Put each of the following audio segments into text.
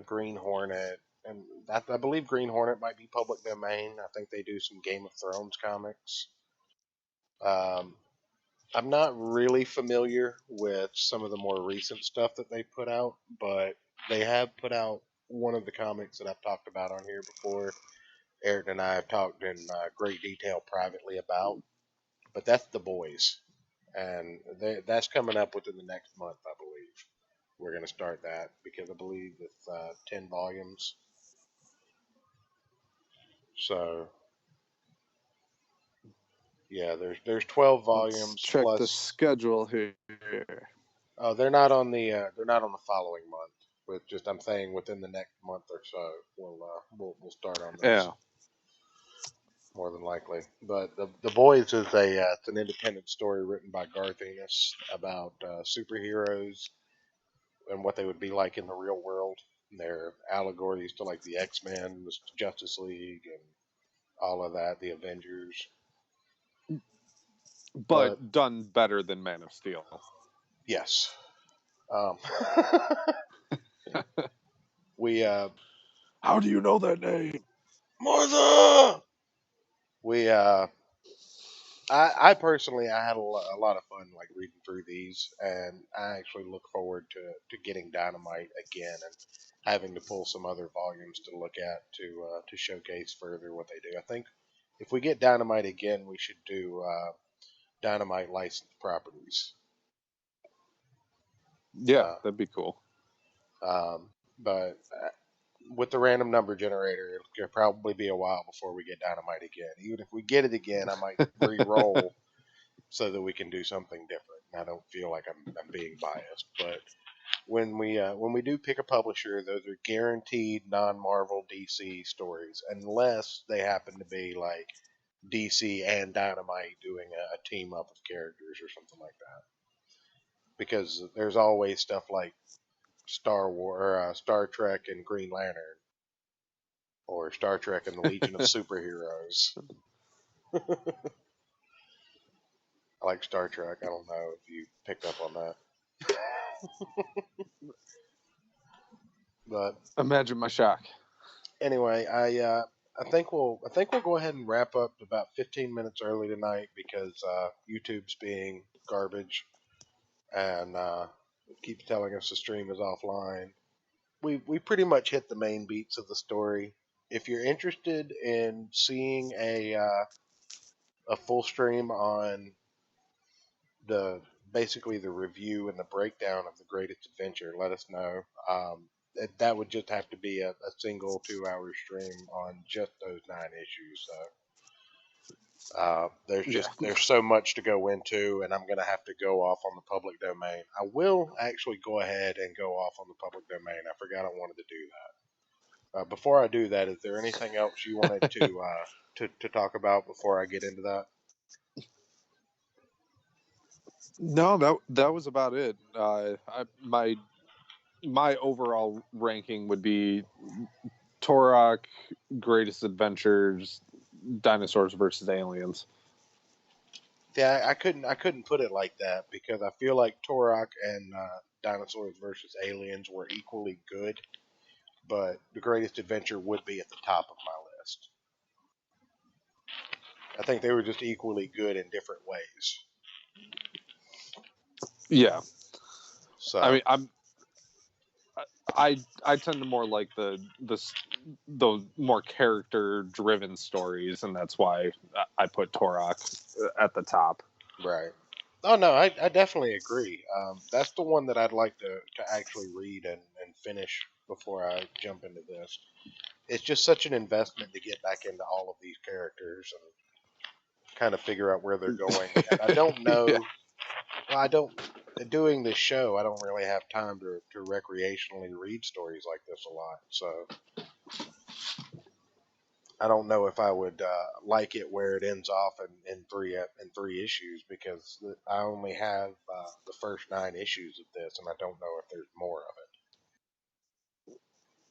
Green Hornet, and I believe Green Hornet might be public domain. I think they do some Game of Thrones comics. Um, I'm not really familiar with some of the more recent stuff that they put out, but they have put out one of the comics that I've talked about on here before. Eric and I have talked in great detail privately about, but that's The Boys, and that's coming up within the next month, I believe. We're going to start that because I believe it's 10 volumes. So yeah, there's 12 Let's volumes check the plus. schedule here. Oh, they're not on the following month. With just I'm saying within the next month or so, we'll start on those Yeah. more than likely. But the Boys is it's an independent story written by Garth Ennis about superheroes and what they would be like in the real world. And their allegories to like the X-Men, the Justice League, and all of that, the Avengers. But But done better than Man of Steel. yes, um, we How do you know that name? Martha. We I personally I had a lot of fun like reading through these, and I actually look forward to getting Dynamite again and having to pull some other volumes to look at to showcase further what they do. I think if we get Dynamite again, we should do Dynamite licensed properties. Yeah, Uh, that'd be cool. but with the random number generator, it'll probably be a while before we get Dynamite again. Even if we get it again, I might re-roll so that we can do something different. I don't feel like I'm being biased, but when we do pick a publisher, those are guaranteed non-Marvel DC stories, unless they happen to be like DC and Dynamite doing a team up of characters or something like that. Because there's always stuff like Star War, Star Trek, and Green Lantern, or Star Trek and the Legion of Superheroes. I like Star Trek. I don't know if you picked up on that, but Imagine my shock. anyway, I think we'll go ahead and wrap up about 15 minutes early tonight because YouTube's being garbage and keeps telling us the stream is offline. We pretty much hit the main beats of the story. If you're interested in seeing a full stream on the basically the review and the breakdown of the greatest adventure, let us know. That would just have to be a single 2 hour stream on just those 9 issues. So Yeah. there's so much to go into, and I'm gonna have to go off on the public domain. I will actually go ahead and go off on the public domain. I forgot I wanted to do that. Before I do that, is there anything else you wanted to talk about before I get into that? No, that was about it. My overall ranking would be Torok, Greatest Adventures, Dinosaurs versus Aliens. Yeah, I couldn't put it like that because I feel like Turok and Dinosaurs versus Aliens were equally good, but The Greatest Adventure would be at the top of my list. I think they were just equally good in different ways. Yeah, I So mean, I tend to more like the more character driven stories, and that's why I put Torok at the top. right. Oh no, I definitely agree. That's the one that I'd like to actually read and finish before I jump into this. It's just such an investment to get back into all of these characters and kind of figure out where they're going. And I don't Yeah. know. Well, I don't. Doing this show, I don't really have time to recreationally read stories like this a lot. So I don't know if I would like it where it ends off in three issues because I only have the first 9 issues of this, and I don't know if there's more of it.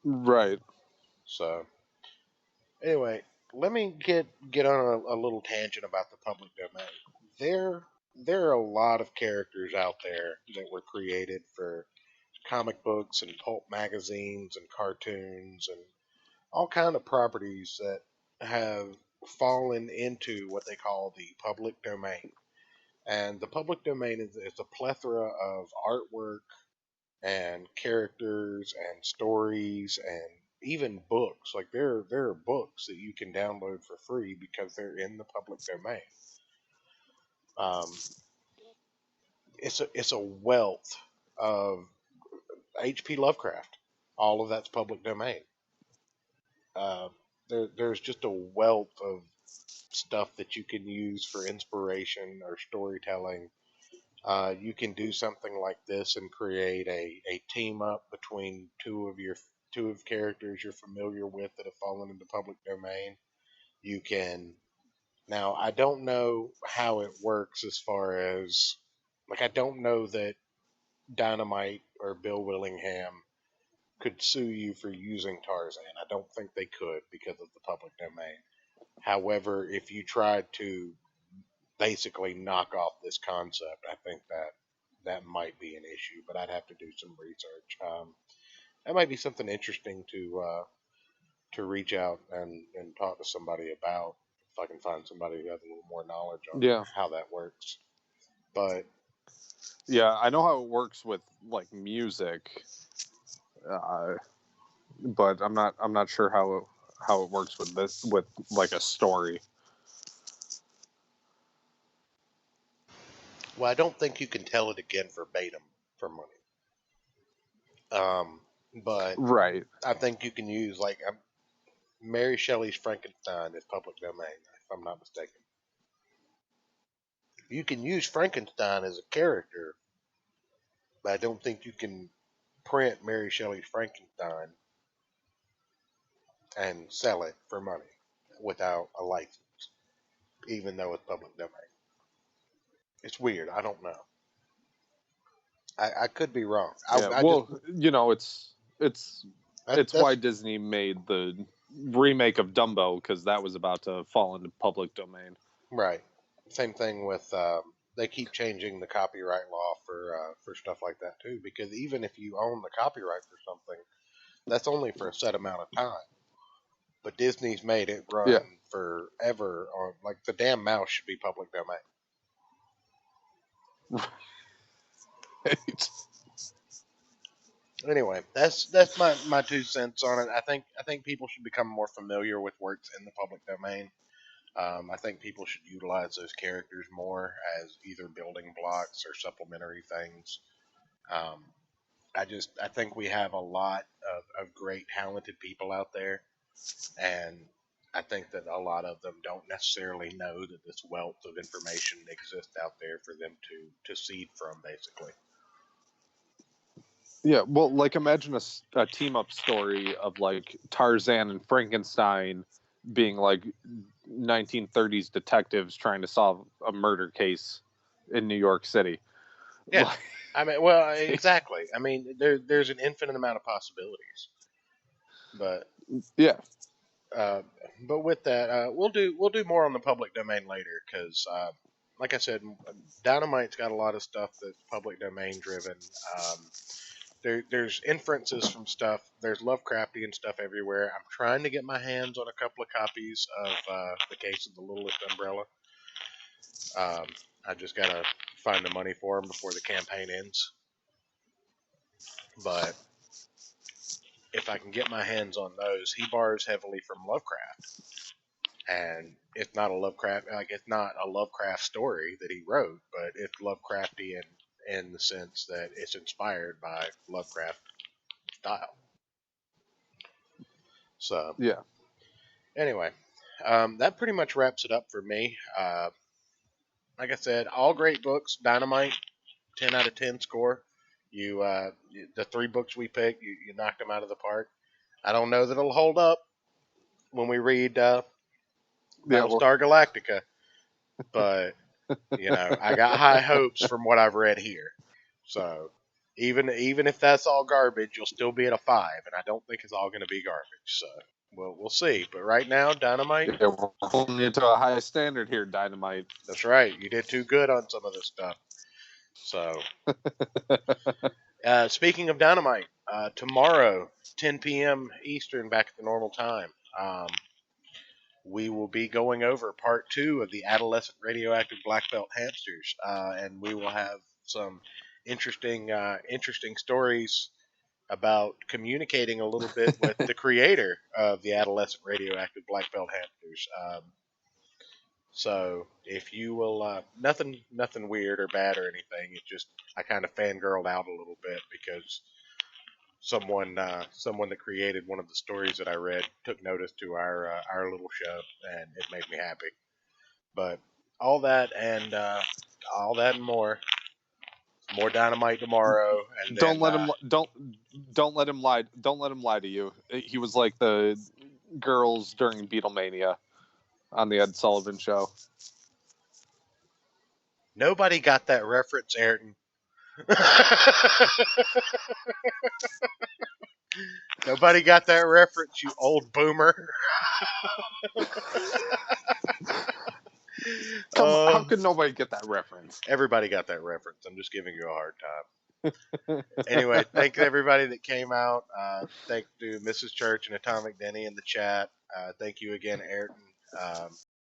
Right. So anyway, let me get on a little tangent about the public domain. There there are a lot of characters out there that were created for comic books and pulp magazines and cartoons and all kind of properties that have fallen into what they call the public domain. And the public domain is a plethora of artwork and characters and stories and even books. Like there are books that you can download for free because they're in the public domain. Um, it's a wealth of H.P. Lovecraft. All of that's public domain. Uh, there's just a wealth of stuff that you can use for inspiration or storytelling. You can do something like this and create a team up between two of characters you're familiar with that have fallen into public domain. You can now I don't know how it works as far as like I don't know that Dynamite or Bill Willingham could sue you for using Tarzan. I don't think they could because of the public domain. However, if you tried to basically knock off this concept, I think that might be an issue. But I'd have to do some research. That might be something interesting to reach out and talk to somebody about if I can find somebody who has a little more knowledge on Yeah. how that works. But Yeah, I know how it works with like music, but I'm not sure how it works with this with like a story. well, I don't think you can tell it again verbatim for money. But Right. I think you can use like Mary Shelley's Frankenstein is public domain, if I'm not mistaken. You can use Frankenstein as a character, but I don't think you can print Mary Shelley's Frankenstein and sell it for money without a license, even though it's public domain. It's weird. I don't know. I could be wrong. Yeah. Well, it's it's that's why Disney made the remake of Dumbo, because that was about to fall into public domain. right. Same thing with they keep changing the copyright law for stuff like that too. Because even if you own the copyright for something, that's only for a set amount of time. But Disney's made it Yeah. run forever. On like the damn mouse should be public domain. Anyway, that's my 2 cents on it. I think people should become more familiar with works in the public domain. I think people should utilize those characters more as either building blocks or supplementary things. Um, I think we have a lot of great talented people out there, and I think that a lot of them don't necessarily know that this wealth of information exists out there for them to seed from, basically. Yeah, well, like imagine a team up story of like Tarzan and Frankenstein being like 1930s detectives trying to solve a murder case in New York City. Yeah, I mean, well, exactly. I mean, there's an infinite amount of possibilities, but Yeah. uh, but with that, we'll do more on the public domain later because, like I said, Dynamite's got a lot of stuff that's public domain driven. There's inferences from stuff. There's Lovecraftian stuff everywhere. I'm trying to get my hands on a couple of copies of the Case of the Littlest Umbrella. I just gotta find the money for them before the campaign ends. But if I can get my hands on those, he borrows heavily from Lovecraft, and it's not a Lovecraft story that he wrote, but it's Lovecraftian in the sense that it's inspired by Lovecraft style. So Yeah. anyway, that pretty much wraps it up for me. Like I said, all great books. Dynamite, 10 out of 10 score. The 3 books we picked, you knocked them out of the park. I don't know that it'll hold up when we read Yeah, well, Battlestar Galactica, but I got high hopes from what I've read here. So even if that's all garbage, you'll still be at a 5, and I don't think it's all going to be garbage. So we'll see. But right now, Dynamite. yeah, we're holding you to a high standard here, Dynamite. That's right. You did too good on some of this stuff. So Speaking of Dynamite, tomorrow, 10 p.m. Eastern, back at the normal time, we will be going over part two of the adolescent radioactive black belt hamsters, and we will have some interesting stories about communicating a little bit with the creator of the adolescent radioactive black belt hamsters. So if you will, nothing weird or bad or anything. It's just I kind of fangirled out a little bit because someone that created one of the stories that I read took notice to our little show, and it made me happy. But all that and more Dynamite tomorrow, and Don't then let him don't let him lie. Don't let him lie to you. He was like the girls during Beatlemania on the Ed Sullivan Show. nobody got that reference, Ayrton. Nobody got that reference, you old boomer. Come, how Oh, could nobody get that reference? everybody got that reference. I'm just giving you a hard time. Anyway, thank everybody that came out. Thank to Mrs. Church and Atomic Denny in the chat. Thank you again, Ayrton. Um,